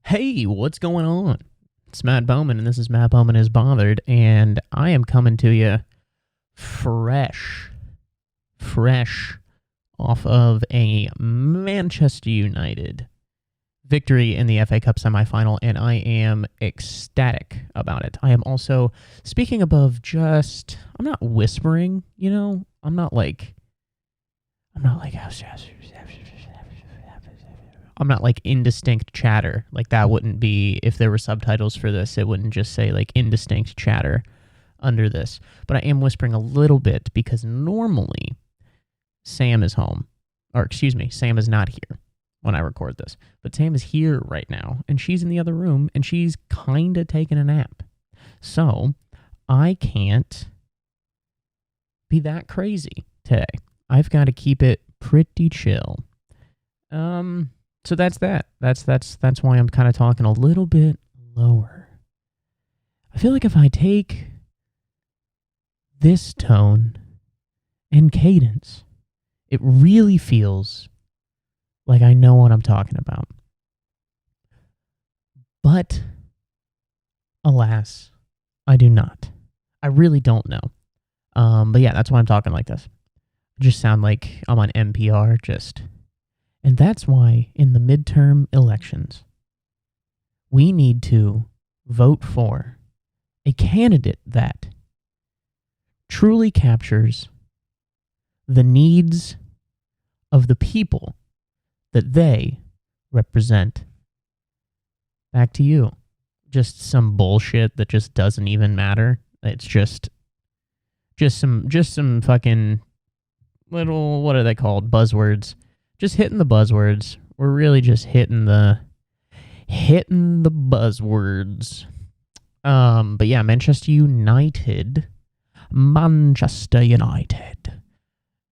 Hey, what's going on? It's Matt Bowman, and this is Matt Bowman is Bothered, and I am coming to you fresh off of a Manchester United victory in the FA Cup semifinal, and I am ecstatic about it. I am also speaking above I'm not whispering, I'm not like indistinct chatter. Like that wouldn't be, if there were subtitles for this, it wouldn't just say like indistinct chatter under this. But I am whispering a little bit because normally Sam is home. Or excuse me, Sam is not here when I record this. But Sam is here right now, and she's in the other room, and she's kind of taking a nap. So I can't be that crazy today. I've got to keep it pretty chill. So that's that. That's why I'm kind of talking a little bit lower. I feel like if I take this tone and cadence, it really feels like I know what I'm talking about. But alas, I do not. I really don't know. But yeah, that's why I'm talking like this. I just sound like I'm on NPR, And that's why in the midterm elections, we need to vote for a candidate that truly captures the needs of the people that they represent. Back to you. Just some bullshit that just doesn't even matter. It's just some fucking little, what are they called? Buzzwords. Just hitting the buzzwords. We're really just hitting the buzzwords. But yeah, Manchester United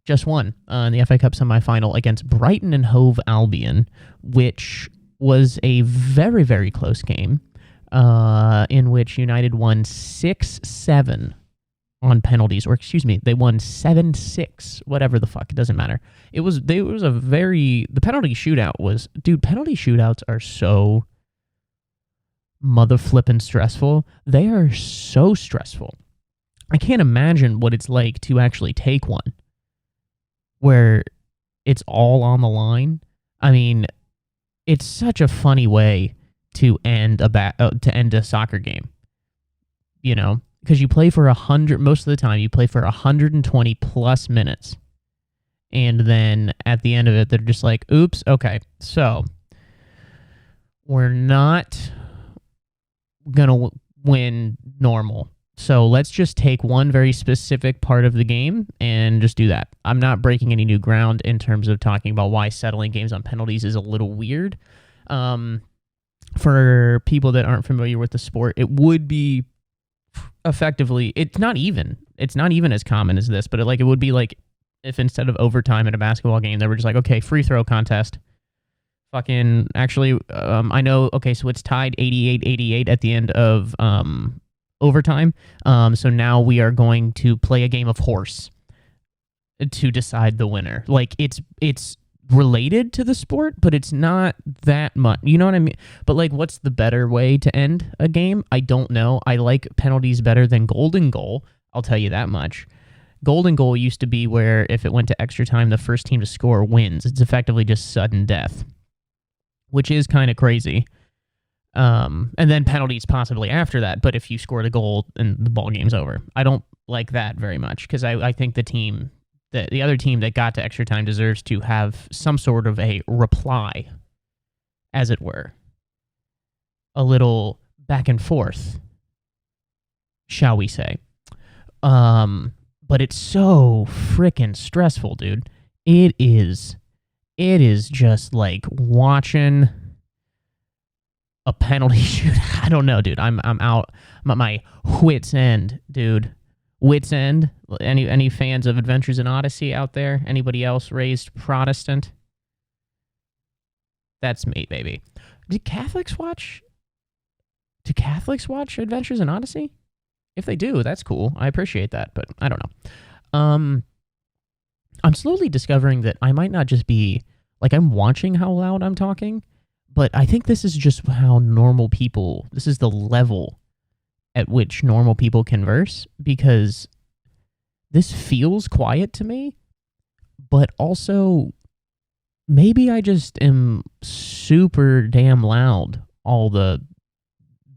just won in the FA Cup semi-final against Brighton and Hove Albion, which was a very, very close game, in which United won 6-7 on penalties, or excuse me, they won 7-6, whatever the fuck, it doesn't matter. The penalty shootout was, dude, penalty shootouts are so mother flippin' stressful. They are so stressful. I can't imagine what it's like to actually take one where it's all on the line. I mean, it's such a funny way to end a soccer game, because you play for 100, most of the time you play for 120 plus minutes. And then at the end of it, they're just like, oops, okay, so we're not going to win normal. So let's just take one very specific part of the game and just do that. I'm not breaking any new ground in terms of talking about why settling games on penalties is a little weird. For people that aren't familiar with the sport, it would be effectively, it's not even as common as this, but it would be like if instead of overtime in a basketball game, they were just like, okay, free throw contest. Fucking, actually, I know, okay, so it's tied 88-88 at the end of overtime. So now we are going to play a game of horse to decide the winner. Like, it's related to the sport, but it's not that much. You know what I mean? But like, what's the better way to end a game? I don't know. I like penalties better than golden goal. I'll tell you that much. Golden goal used to be where if it went to extra time, the first team to score wins. It's effectively just sudden death, which is kind of crazy. And then penalties possibly after that. But if you score the goal and the ball game's over, I don't like that very much, because I think the other team that got to extra time deserves to have some sort of a reply, as it were. A little back and forth, shall we say. But it's so freaking stressful, dude. It is just like watching a penalty shoot. I don't know, dude. I'm out. I'm at my wit's end, dude. Wit's end. Any fans of Adventures in Odyssey out there? Anybody else raised Protestant? That's me, baby. Do Catholics watch Adventures in Odyssey? If they do, that's cool. I appreciate that, but I don't know. I'm slowly discovering that I might not just be, like, I'm watching how loud I'm talking, But I think this is just how normal people, this is the level at which normal people converse, because this feels quiet to me, but also maybe I just am super damn loud all the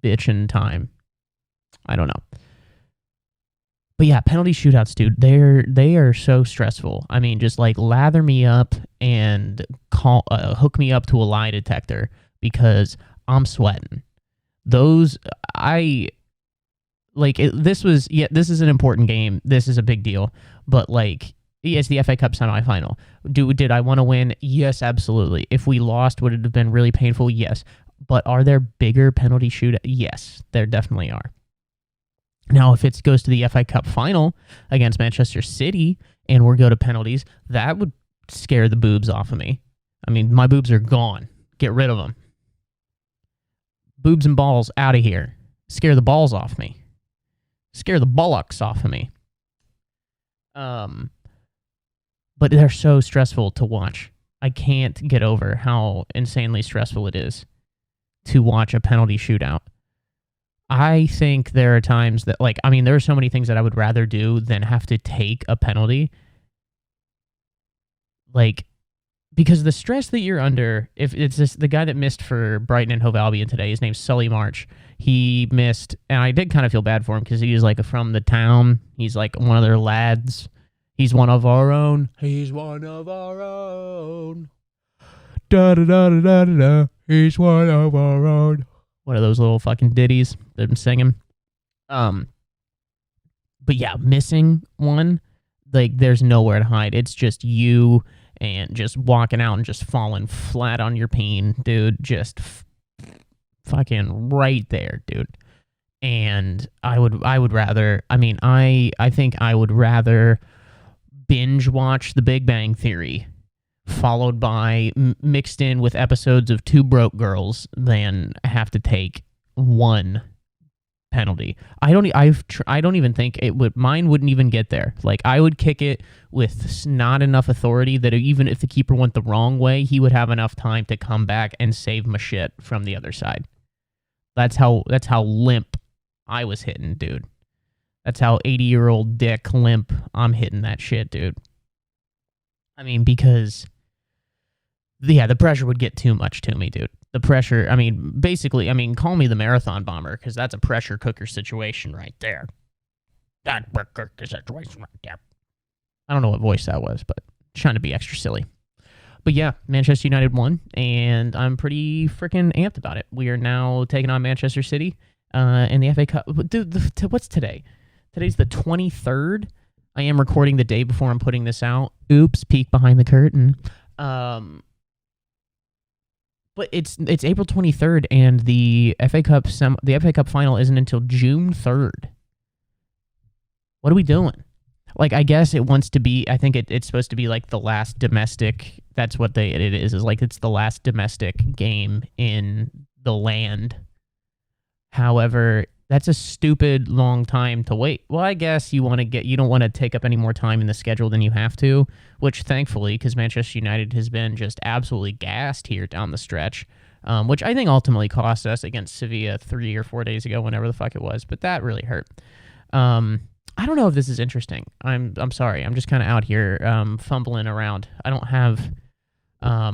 bitchin' time. I don't know. But yeah, penalty shootouts, dude, they are so stressful. I mean, just like lather me up and hook me up to a lie detector because I'm sweating. Those this is an important game. This is a big deal. But like, it's the FA Cup semifinal. Did I want to win? Yes, absolutely. If we lost, would it have been really painful? Yes. But are there bigger penalty shootouts? Yes, there definitely are. Now, if it goes to the FA Cup final against Manchester City and we go to penalties, that would scare the boobs off of me. I mean, my boobs are gone. Get rid of them. Boobs and balls out of here. Scare the balls off me. Scare the bollocks off of me. But they're so stressful to watch. I can't get over how insanely stressful it is to watch a penalty shootout. I think there are times that, there are so many things that I would rather do than have to take a penalty. Because the stress that you're under, if it's the guy that missed for Brighton and Hove Albion today, his name's Sully March. He missed, and I did kind of feel bad for him because he was from the town. He's one of their lads. He's one of our own. He's one of our own. Da da da da da da. He's one of our own. One of those little fucking ditties that I'm singing. But yeah, missing one, there's nowhere to hide. It's just you and just walking out and just falling flat on your peen, dude. Just fucking right there, dude. And I would rather, I think I would rather binge watch The Big Bang Theory followed by mixed in with episodes of Two Broke Girls than have to take one penalty. I don't even think mine wouldn't even get there. I would kick it with not enough authority that even if the keeper went the wrong way, he would have enough time to come back and save my shit from the other side. That's how limp I was hitting, dude. That's how 80-year-old dick limp I'm hitting that shit, dude. Because the pressure would get too much to me, dude. The pressure, call me the marathon bomber, because that's a pressure cooker situation right there. That pressure cooker situation right there. I don't know what voice that was, but trying to be extra silly. But yeah, Manchester United won, and I'm pretty freaking amped about it. We are now taking on Manchester City in the FA Cup. Dude, what's today? Today's the 23rd. I am recording the day before I'm putting this out. Oops, peek behind the curtain. But it's April 23rd, and the FA Cup final isn't until June 3rd. What are we doing? I guess it wants to be. I think it's supposed to be the last domestic. That's what it is. It's the last domestic game in the land. However, that's a stupid long time to wait. Well, I guess you don't want to take up any more time in the schedule than you have to, which thankfully, because Manchester United has been just absolutely gassed here down the stretch, which I think ultimately cost us against Sevilla 3 or 4 days ago, whenever the fuck it was, but that really hurt. I don't know if this is interesting. I'm sorry. I'm just kind of out here fumbling around. I don't have a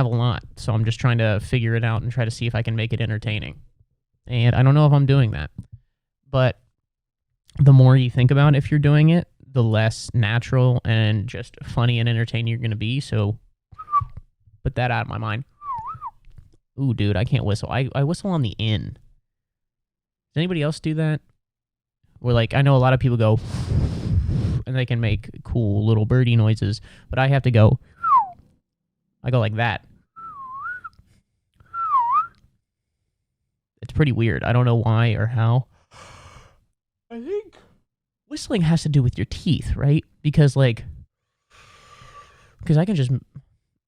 lot, so I'm just trying to figure it out and try to see if I can make it entertaining. And I don't know if I'm doing that. But the more you think about if you're doing it, the less natural and just funny and entertaining you're going to be. So put that out of my mind. Ooh, dude, I can't whistle. I whistle on the N. Does anybody else do that? Where I know a lot of people go and they can make cool little birdie noises, but I have to go. I go like that. It's pretty weird. I don't know why or how. I think whistling has to do with your teeth, right? Because I can just,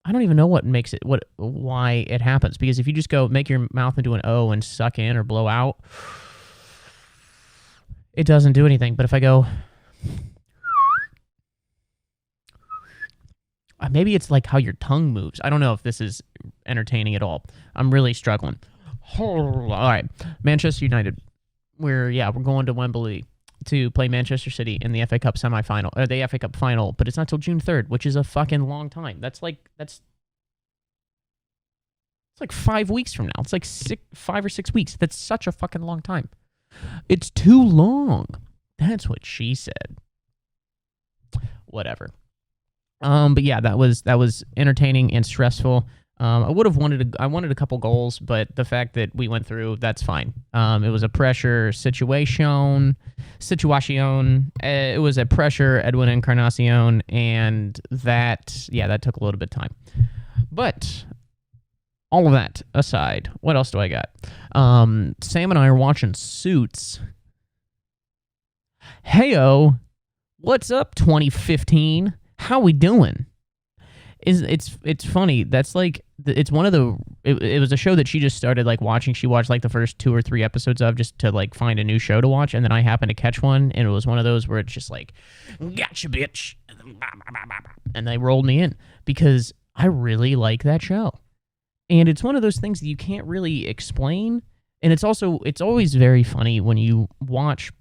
I don't even know what makes it, why it happens. Because if you just go make your mouth into an O and suck in or blow out, it doesn't do anything. But if I go, maybe it's how your tongue moves. I don't know if this is entertaining at all. I'm really struggling. All right, Manchester United. We're going to Wembley to play Manchester City in the FA Cup semifinal, or the FA Cup final, but it's not till June 3rd, which is a fucking long time. It's like 5 weeks from now. It's like 5 or 6 weeks. That's such a fucking long time. It's too long. That's what she said. Whatever. But yeah, that was entertaining and stressful. I wanted a couple goals, but the fact that we went through, that's fine. It was a pressure situation. It was a pressure Edwin Encarnacion, and that took a little bit of time. But all of that aside, what else do I got? Sam and I are watching Suits. Heyo, what's up, 2015? How we doing? It's funny. That's like, it's one of the, it was a show that she just started like watching. She watched like the first 2 or 3 episodes of, just to like find a new show to watch, and then I happened to catch one, and it was one of those where it's just like, gotcha, bitch, and they rolled me in because I really like that show, and it's one of those things that you can't really explain, and it's always very funny when you watch.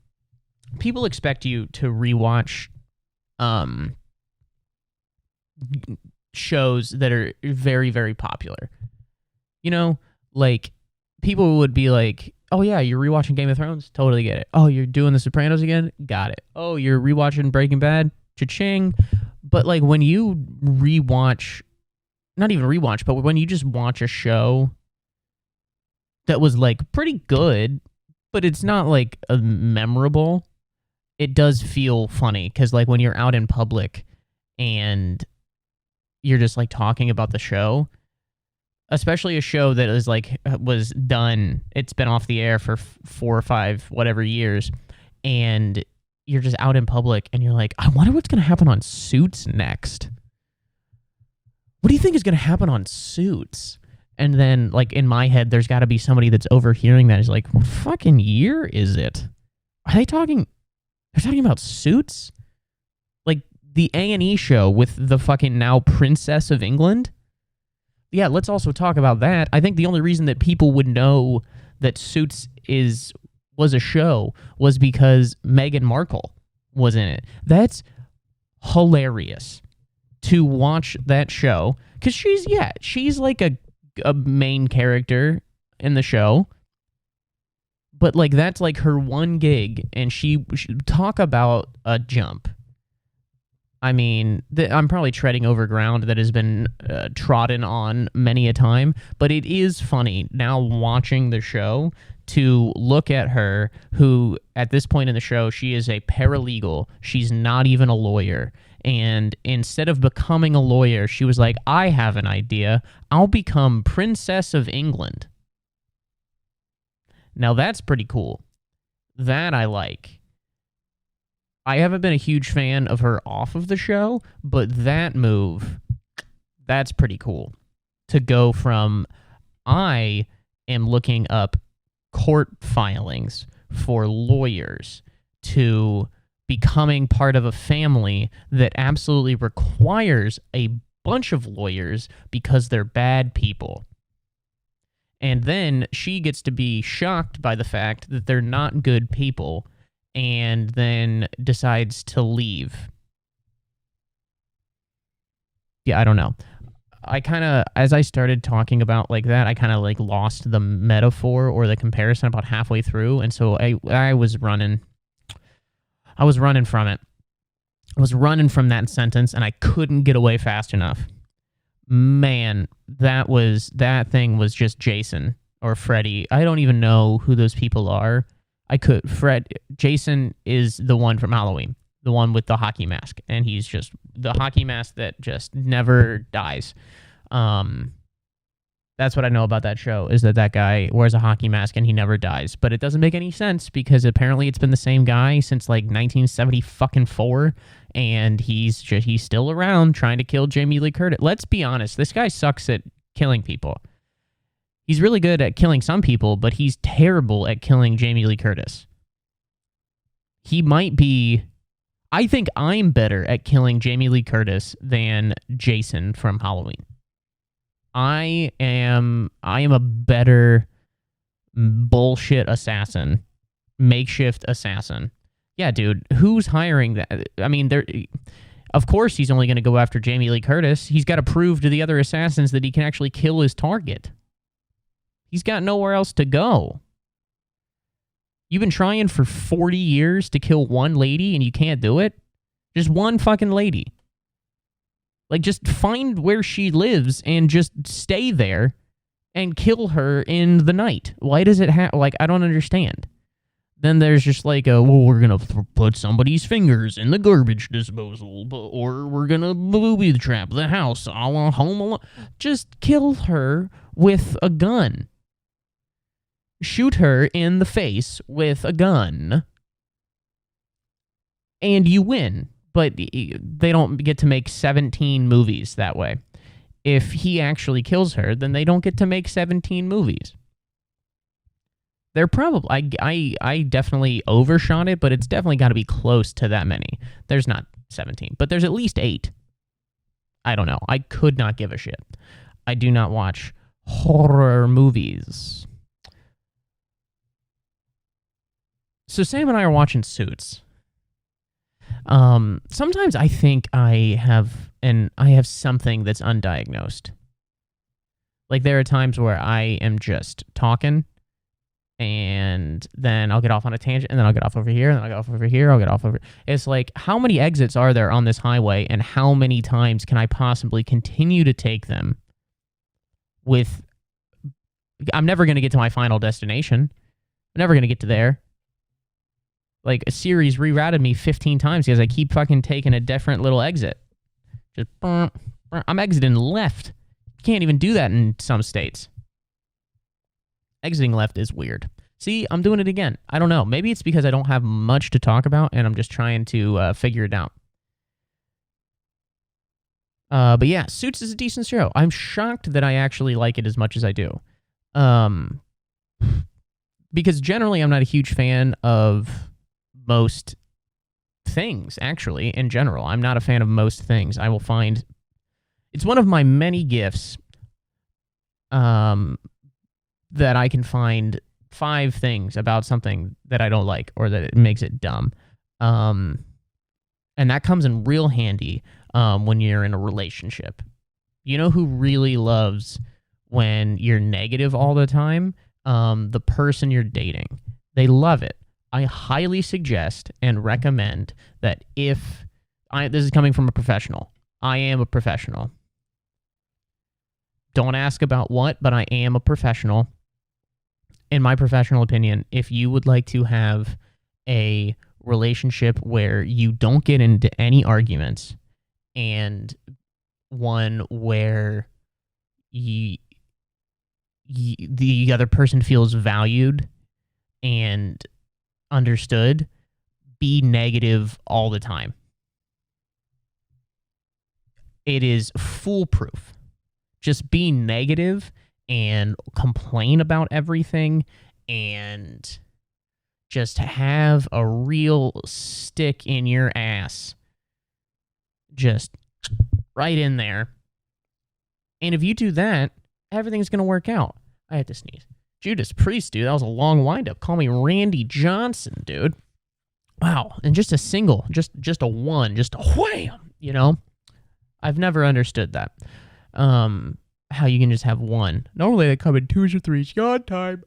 People expect you to rewatch shows that are very, very popular. You know, like, people would be like, oh yeah, you're rewatching Game of Thrones? Totally get it. Oh, you're doing The Sopranos again? Got it. Oh, you're rewatching Breaking Bad? Cha-ching. But like, when you rewatch, not even rewatch, but when you just watch a show that was like pretty good, but it's not like memorable, it does feel funny, because like when you're out in public and you're just like talking about the show, especially a show that is like was done, it's been off the air for 4 or 5 whatever years, and you're just out in public and you're like, I wonder what's going to happen on Suits next. What do you think is going to happen on Suits? And then like in my head, there's got to be somebody that's overhearing that is like, what fucking year is it? Are they talking? They're talking about Suits? Like the A&E show with the fucking now Princess of England? Yeah, let's also talk about that. I think the only reason that people would know that Suits was a show was because Meghan Markle was in it. That's hilarious to watch that show, because she's like a main character in the show. But like, that's like her one gig, and she talk about a jump. I mean, I'm probably treading over ground that has been trodden on many a time, but it is funny now watching the show to look at her, who at this point in the show, she is a paralegal. She's not even a lawyer. And instead of becoming a lawyer, she was like, I have an idea. I'll become Princess of England. Now that's pretty cool. That I like. I haven't been a huge fan of her off of the show, but that move, that's pretty cool. To go from, I am looking up court filings for lawyers, to becoming part of a family that absolutely requires a bunch of lawyers because they're bad people. And then she gets to be shocked by the fact that they're not good people, and then decides to leave. Yeah, I don't know. I kind of, as I started talking about like that, I kind of like lost the metaphor or the comparison about halfway through, and so I was running. I was running from it. I was running from that sentence, and I couldn't get away fast enough. Man, that thing was just Jason or Freddy. I don't even know who those people are. Jason is the one from Halloween, the one with the hockey mask, and he's just the hockey mask that just never dies. That's what I know about that show, is that guy wears a hockey mask and he never dies. But it doesn't make any sense, because apparently it's been the same guy since like 1974, and he's still around trying to kill Jamie Lee Curtis. Let's be honest, this guy sucks at killing people. He's really good at killing some people, but he's terrible at killing Jamie Lee Curtis. He might be... I think I'm better at killing Jamie Lee Curtis than Jason from Halloween. I am a better bullshit assassin, makeshift assassin. Yeah, dude, who's hiring that? I mean, of course he's only going to go after Jamie Lee Curtis. He's got to prove to the other assassins that he can actually kill his target. He's got nowhere else to go. You've been trying for 40 years to kill one lady and you can't do it? Just one fucking lady. Like, just find where she lives and just stay there and kill her in the night. Why does it have... Like, I don't understand. Then there's just like, well, we're going to put somebody's fingers in the garbage disposal, or we're going to booby trap the house a la Home Alone. Just kill her with a gun. Shoot her in the face with a gun. And you win. But they don't get to make 17 movies that way. If he actually kills her, then they don't get to make 17 movies. They're probably... I definitely overshot it, but it's definitely got to be close to that many. There's not 17, but there's at least 8. I don't know. I could not give a shit. I do not watch horror movies. So Sam and I are watching Suits. Sometimes I think I have something that's undiagnosed. Like, there are times where I am just talking, and then I'll get off on a tangent, and then I'll get off over here, and then I'll get off over here, I'll get off over... It's like, how many exits are there on this highway, and how many times can I possibly continue to take them with... I'm never going to get to my final destination. I'm never going to get to there. Like, a series rerouted me 15 times because I keep fucking taking a different little exit. Just, I'm exiting left. You can't even do that in some states. Exiting left is weird. See, I'm doing it again. I don't know. Maybe it's because I don't have much to talk about, and I'm just trying to figure it out. But yeah, Suits is a decent show. I'm shocked that I actually like it as much as I do. Because generally I'm not a huge fan of most things, actually, in general. I'm not a fan of most things. I will find... It's one of my many gifts that I can find 5 things about something that I don't like or that it makes it dumb. And that comes in real handy when you're in a relationship. You know who really loves when you're negative all the time? The person you're dating. They love it. I highly suggest and recommend that if... this is coming from a professional. I am a professional. Don't ask about what, but I am a professional. In my professional opinion, if you would like to have a relationship where you don't get into any arguments and one where the other person feels valued and understood, be negative all the time. It is foolproof. Just be negative and complain about everything and just have a real stick in your ass. Just right in there. And if you do that, everything's going to work out. I have to sneeze. Judas Priest, dude, that was a long windup. Call me Randy Johnson, dude. Wow, and just a single, just a one, just a wham, you know? I've never understood that. How you can just have one. Normally they come in 2s or 3s. Yawn time.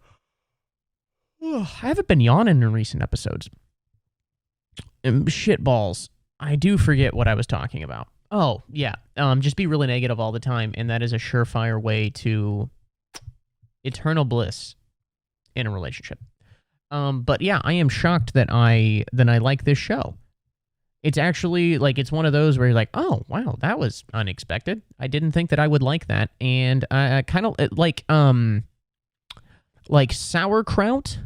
I haven't been yawning in recent episodes. Shit balls. I do forget what I was talking about. Oh, yeah. Just be really negative all the time, and that is a surefire way to eternal bliss in a relationship. But yeah, I am shocked that I like this show. It's actually, like, it's one of those where you're like, oh, wow, that was unexpected. I didn't think that I would like that. And I kind of, like sauerkraut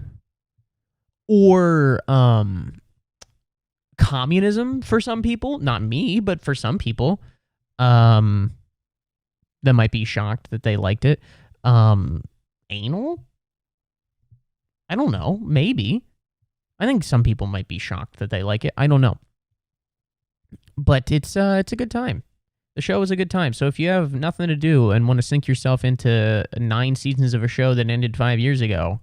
or communism for some people. Not me, but for some people. That might be shocked that they liked it. Anal? I don't know. Maybe. I think some people might be shocked that they like it. I don't know. But it's a good time. The show was a good time. So if you have nothing to do and want to sink yourself into 9 seasons of a show that ended 5 years ago,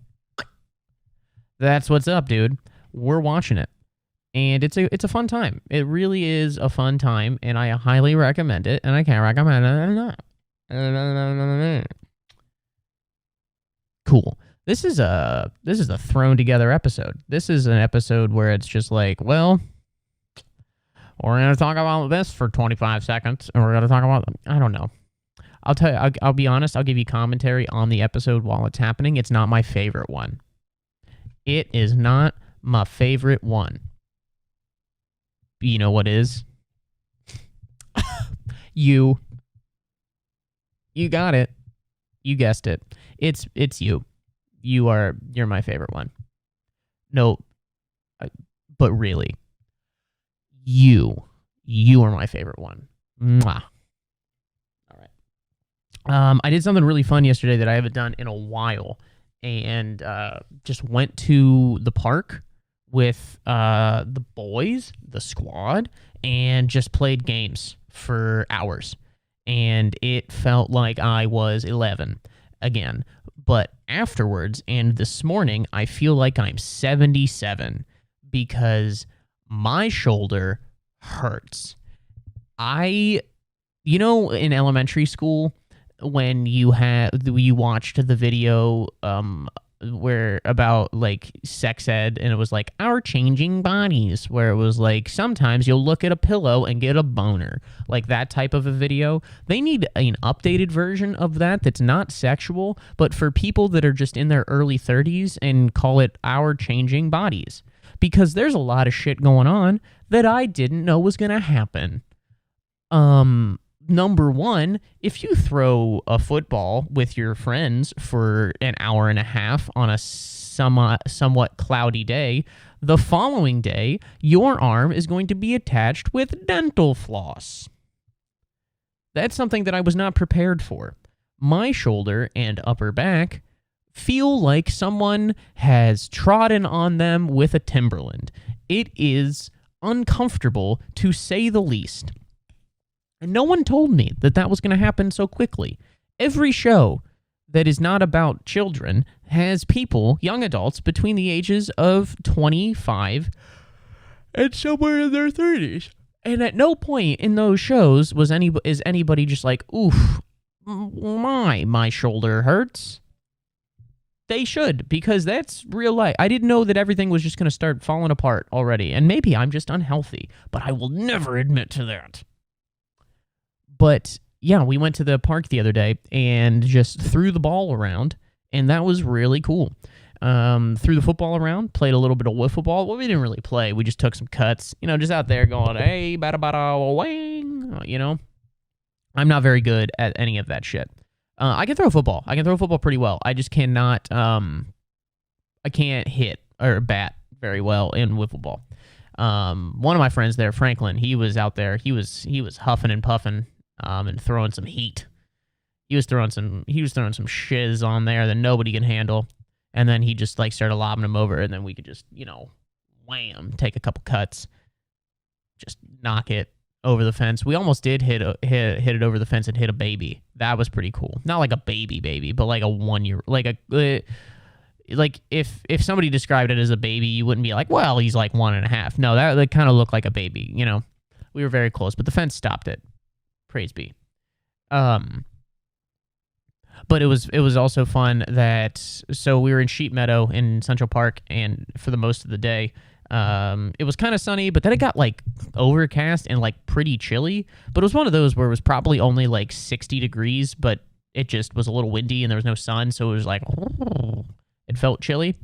that's what's up, dude. We're watching it. And it's a fun time. It really is a fun time, and I highly recommend it, and I can't recommend it. Cool. This is a thrown together episode. This is an episode where it's just like, well, we're going to talk about this for 25 seconds, and we're going to talk about, I don't know. I'll tell you, I'll be honest, I'll give you commentary on the episode while it's happening. It's not my favorite one. It is not my favorite one. You know what is? You got it. You guessed it. It's you. You're my favorite one. No, but really, you are my favorite one. Mwah. All right. I did something really fun yesterday that I haven't done in a while, and just went to the park with the boys, the squad, and just played games for hours. And it felt like I was 11 again. But afterwards, and this morning, I feel like I'm 77 because my shoulder hurts. In elementary school, when you watched the video where about like sex ed, and it was like our changing bodies, where it was like sometimes you'll look at a pillow and get a boner, like that type of a video. They need an updated version of that that's not sexual, but for people that are just in their early 30s, and call it our changing bodies, because there's a lot of shit going on that I didn't know was gonna happen. Number one, if you throw a football with your friends for an hour and a half on a somewhat cloudy day, the following day, your arm is going to be attached with dental floss. That's something that I was not prepared for. My shoulder and upper back feel like someone has trodden on them with a Timberland. It is uncomfortable, to say the least. And no one told me that was going to happen so quickly. Every show that is not about children has people, young adults, between the ages of 25 and somewhere in their 30s. And at no point in those shows is anybody just like, oof, my shoulder hurts. They should, because that's real life. I didn't know that everything was just going to start falling apart already. And maybe I'm just unhealthy, but I will never admit to that. But yeah, we went to the park the other day and just threw the ball around, and that was really cool. Threw the football around, played a little bit of wiffle ball. Well, we didn't really play. We just took some cuts, just out there going, hey, bada bada wang, I'm not very good at any of that shit. I can throw football. I can throw football pretty well. I just cannot, I can't hit or bat very well in wiffle ball. One of my friends there, Franklin, he was out there. He was huffing and puffing. And throwing some heat. He was throwing some shiz on there that nobody can handle. And then he just like started lobbing them over, and then we could just, wham, take a couple cuts, just knock it over the fence. We almost did hit it over the fence and hit a baby. That was pretty cool. Not like a baby, but like a 1 year, like if somebody described it as a baby, you wouldn't be like, well, he's like 1.5. No, that kind of looked like a baby. We were very close, but the fence stopped it. Praise be. But it was also fun so we were in Sheep Meadow in Central Park, and for the most of the day, it was kind of sunny, but then it got like overcast and like pretty chilly. But it was one of those where it was probably only like 60 degrees, but it just was a little windy and there was no sun, so it was like, it felt chilly.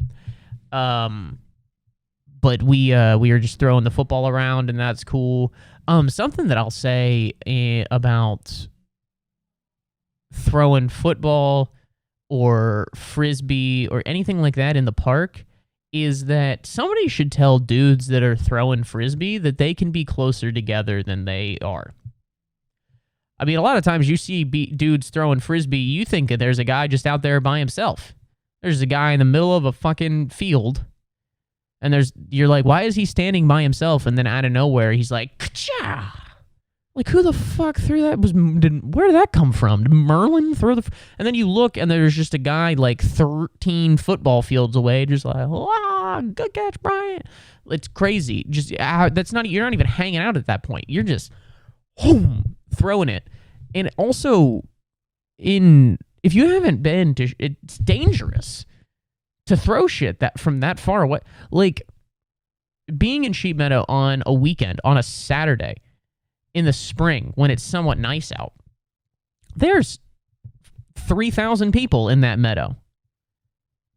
But we were just throwing the football around, and that's cool. Something that I'll say about throwing football or frisbee or anything like that in the park is that somebody should tell dudes that are throwing frisbee that they can be closer together than they are. I mean, a lot of times you see dudes throwing frisbee, you think that there's a guy just out there by himself. There's a guy in the middle of a fucking field. And you're like, why is he standing by himself? And then out of nowhere, he's like, ka-cha! Like, who the fuck threw that? Where did that come from? Did Merlin throw the... And then you look, and there's just a guy, like, 13 football fields away, just like, good catch, Brian. It's crazy. Just, that's not... You're not even hanging out at that point. You're just, throwing it. And also, if you haven't been to... It's dangerous to throw shit from that far away. Like, being in Sheep Meadow on a weekend, on a Saturday... in the spring when it's somewhat nice out, there's 3,000 people in that meadow.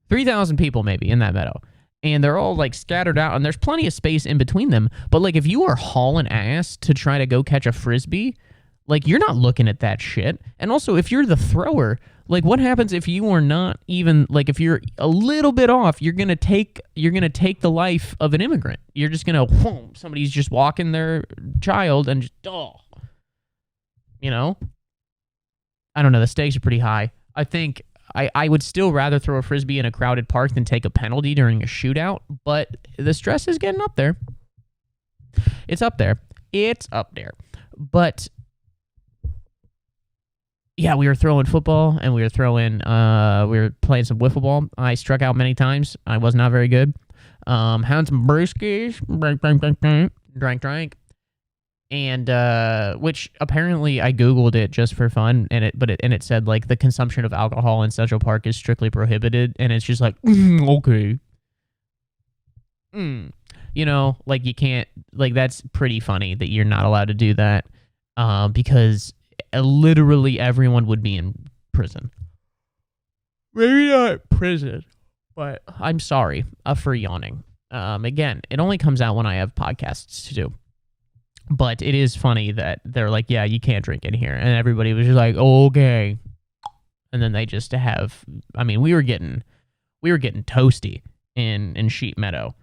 3,000 people maybe in that meadow. And they're all like scattered out and there's plenty of space in between them. But like if you are hauling ass to try to go catch a Frisbee, like you're not looking at that shit. And also if you're the thrower, like what happens if you are not even, like if you're a little bit off, you're going to take the life of an immigrant. You're just going to, somebody's just walking their child and just, you know? I don't know. The stakes are pretty high. I think I would still rather throw a Frisbee in a crowded park than take a penalty during a shootout, but the stress is getting up there. It's up there. But yeah, we were throwing football and we were playing some wiffle ball. I struck out many times. I was not very good. Had some brewskis, drank. And which apparently I Googled it just for fun, and it said like the consumption of alcohol in Central Park is strictly prohibited, and it's just like okay, you know, like you can't, like that's pretty funny that you're not allowed to do that, because literally everyone would be in prison. Maybe not prison, but I'm sorry for yawning. Again, it only comes out when I have podcasts to do. But it is funny that they're like, yeah, you can't drink in here. And everybody was just like, oh, okay. And then they just have, I mean, we were getting toasty in Sheep Meadow.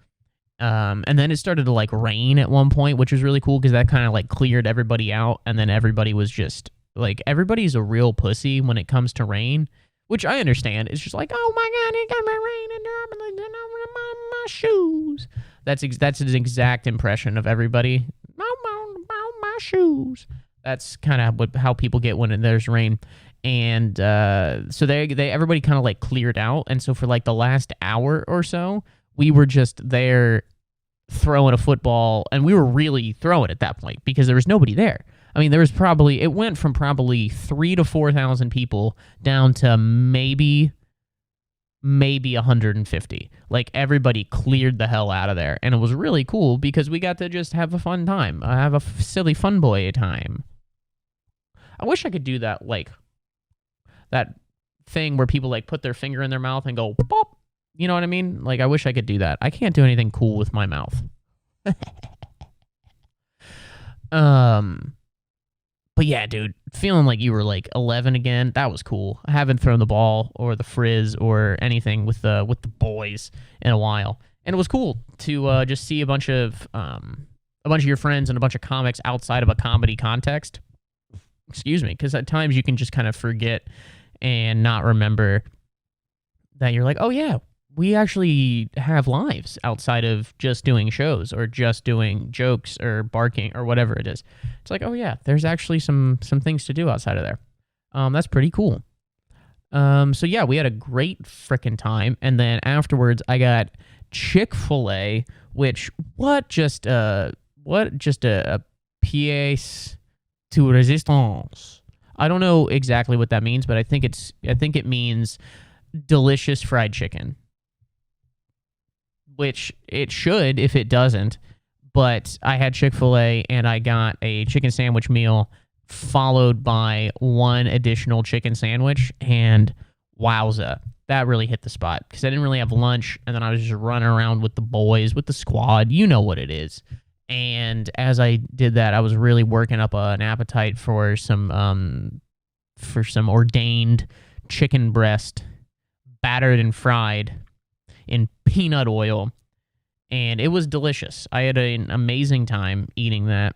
And then it started to like rain at one point, which was really cool because that kind of like cleared everybody out. And then everybody was just like, everybody's a real pussy when it comes to rain, which I understand. It's just like, oh my God, it got my rain and dropping my shoes. That's an exact impression of everybody. My shoes. That's kind of how people get when there's rain. And so everybody kind of like cleared out. And so for like the last hour or so, we were just there throwing a football, and we were really throwing at that point because there was nobody there. I mean, it went from probably 3,000 to 4,000 people down to maybe 150. Like everybody cleared the hell out of there, and it was really cool because we got to just have a fun time. Have a silly fun boy time. I wish I could do that, like that thing where people like put their finger in their mouth and go pop. You know what I mean? Like I wish I could do that. I can't do anything cool with my mouth. But yeah, dude, feeling like you were like 11 again, that was cool. I haven't thrown the ball or the frizz or anything with the boys in a while, and it was cool to just see a bunch of your friends and a bunch of comics outside of a comedy context. Excuse me, because at times you can just kind of forget and not remember that you're like, oh yeah, we actually have lives outside of just doing shows or just doing jokes or barking or whatever it is. It's like, oh yeah, there's actually some things to do outside of there. That's pretty cool. So yeah, we had a great frickin' time. And then afterwards I got Chick-fil-A, which just a pièce de résistance. I don't know exactly what that means, but I think it means delicious fried chicken. Which it should if it doesn't, but I had Chick-fil-A and I got a chicken sandwich meal followed by one additional chicken sandwich, and wowza, that really hit the spot because I didn't really have lunch, and then I was just running around with the boys, with the squad, you know what it is. And as I did that, I was really working up an appetite for some ordained chicken breast, battered and fried in peanut oil, and it was delicious. I had an amazing time eating that.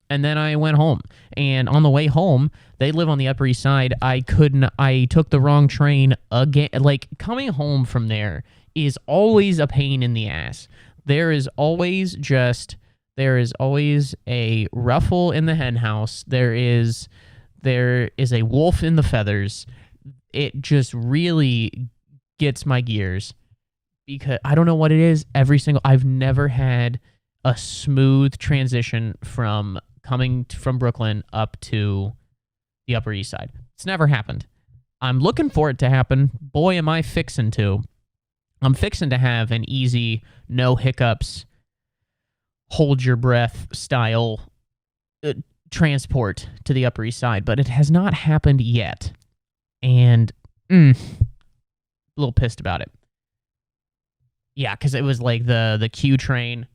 And then I went home, and on the way home, they live on the Upper East Side. I took the wrong train again. Like, coming home from there is always a pain in the ass. There is always just There is always a ruffle in the hen house. There is a wolf in the feathers. It just really gets my gears because I don't know what it is. I've never had a smooth transition from coming from Brooklyn up to the Upper East Side. It's never happened. I'm looking for it to happen. Boy, am I fixing to. I'm fixing to have an easy, no hiccups, hold your breath style transport to the Upper East Side, but it has not happened yet. And a little pissed about it. Yeah, because it was like the Q train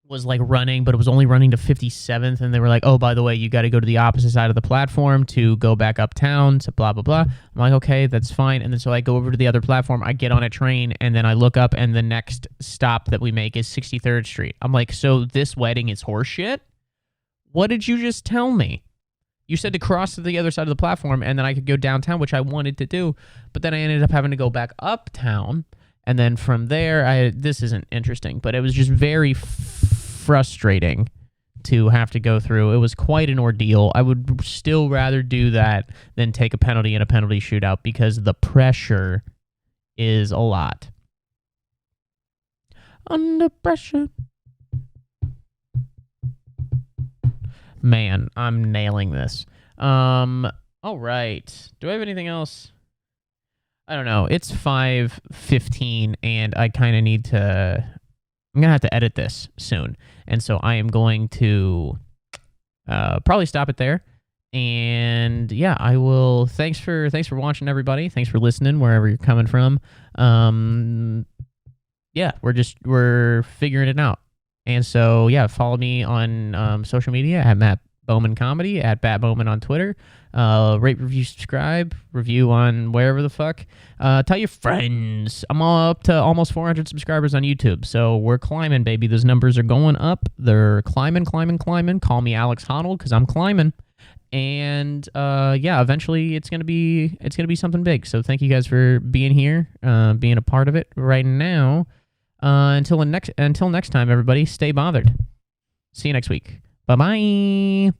was like running, but it was only running to 57th, and they were like, oh, by the way, you got to go to the opposite side of the platform to go back uptown, so blah, blah, blah. I'm like, okay, that's fine. And then so I go over to the other platform, I get on a train, and then I look up, and the next stop that we make is 63rd Street. I'm like, so this wedding is horseshit? What did you just tell me? You said to cross to the other side of the platform, and then I could go downtown, which I wanted to do, but then I ended up having to go back uptown, and then from there, this isn't interesting, but it was just very frustrating to have to go through. It was quite an ordeal. I would still rather do that than take a penalty in a penalty shootout because the pressure is a lot. Under pressure. Man, I'm nailing this. All right. Do I have anything else? I don't know. It's 5:15, and I kind of need to... I'm going to have to edit this soon. And so I am going to probably stop it there. And yeah, I will... Thanks for watching, everybody. Thanks for listening, wherever you're coming from. Yeah, we're figuring it out. And so, yeah, follow me on social media at Matt Bowman Comedy, at Bat Bowman on Twitter. Rate, review, subscribe, review on wherever the fuck. Tell your friends. I'm up to almost 400 subscribers on YouTube, so we're climbing, baby. Those numbers are going up. They're climbing. Call me Alex Honnold because I'm climbing. And yeah, eventually it's gonna be something big. So thank you guys for being here, being a part of it right now. Until next time, everybody, stay bothered. See you next week. Bye-bye.